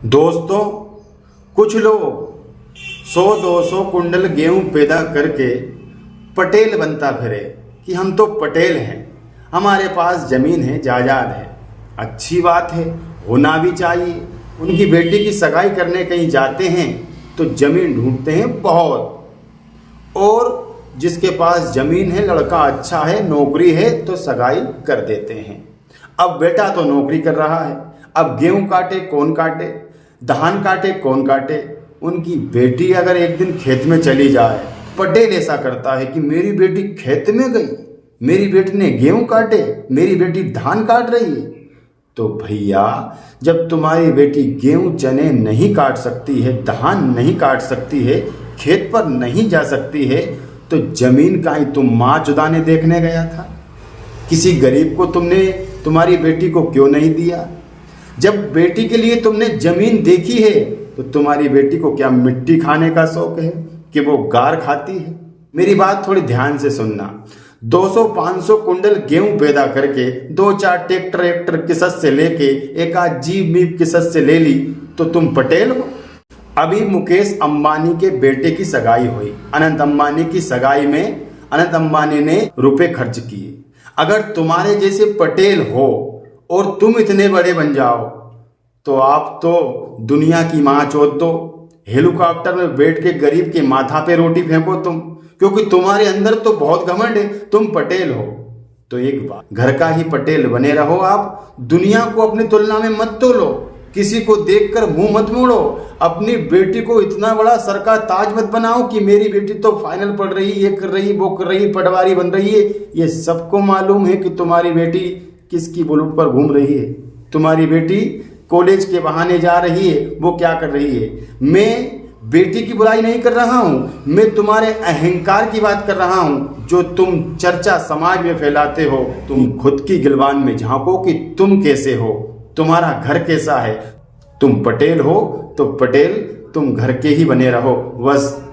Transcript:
दोस्तों, कुछ लोग 100-200 कुंडल गेहूं पैदा करके पटेल बनता फिरे कि हम तो पटेल हैं, हमारे पास जमीन है, जायदाद है। अच्छी बात है, होना भी चाहिए। उनकी बेटी की सगाई करने कहीं जाते हैं तो जमीन ढूंढते हैं बहुत, और जिसके पास जमीन है, लड़का अच्छा है, नौकरी है, तो सगाई कर देते हैं। अब बेटा तो नौकरी कर रहा है, अब गेहूं काटे कौन काटे, धान काटे कौन काटे। उनकी बेटी अगर एक दिन खेत में चली जाए, पटेल ऐसा करता है कि मेरी बेटी खेत में गई, मेरी बेटी ने गेहूं काटे, मेरी बेटी धान काट रही है। तो भैया, जब तुम्हारी बेटी गेहूं चने नहीं काट सकती है, धान नहीं काट सकती है, खेत पर नहीं जा सकती है, तो जमीन का ही तुम माँ चुदाने देखने गया था? किसी गरीब को तुमने तुम्हारी बेटी को क्यों नहीं दिया? जब बेटी के लिए तुमने जमीन देखी है तो तुम्हारी बेटी को क्या मिट्टी खाने का शौक है कि वो गार खाती है? मेरी बात थोड़ी ध्यान से सुनना। 200-500 कुंडल गेहूं पैदा करके 2-4 ट्रैक्टर किसत से लेके एक आध जीप मीप किसत से ले ली तो तुम पटेल हो? अभी मुकेश अंबानी के बेटे की सगाई हुई। अनंत अंबानी की सगाई में अनंत अंबानी ने रुपए खर्च किए। अगर तुम्हारे जैसे पटेल हो और तुम इतने बड़े बन जाओ तो आप तो दुनिया की माँ चोद दो। हेलीकॉप्टर में बैठ के गरीब के माथा पे रोटी फेंको तुम, क्योंकि तुम्हारे अंदर तो बहुत घमंड है, तुम पटेल हो। तो एक बात, घर का ही पटेल बने रहो आप। दुनिया को अपनी तुलना में मत तोलो, किसी को देखकर मुंह मत मोड़ो। अपनी बेटी को इतना बड़ा सर का ताज मत बनाओ कि मेरी बेटी तो फाइनल पढ़ रही, ये कर रही, वो कर रही, पटवारी बन रही है। ये सबको मालूम है कि तुम्हारी बेटी किसकी बुलेट पर घूम रही है। तुम्हारी बेटी कॉलेज के बहाने जा रही है, वो क्या कर रही है। मैं बेटी की बुराई नहीं कर रहा हूं, मैं तुम्हारे अहंकार की बात कर रहा हूं जो तुम चर्चा समाज में फैलाते हो। तुम खुद की गिलवान में झांको कि तुम कैसे हो, तुम्हारा घर कैसा है। तुम पटेल हो तो पटेल तुम घर के ही बने रहो, बस।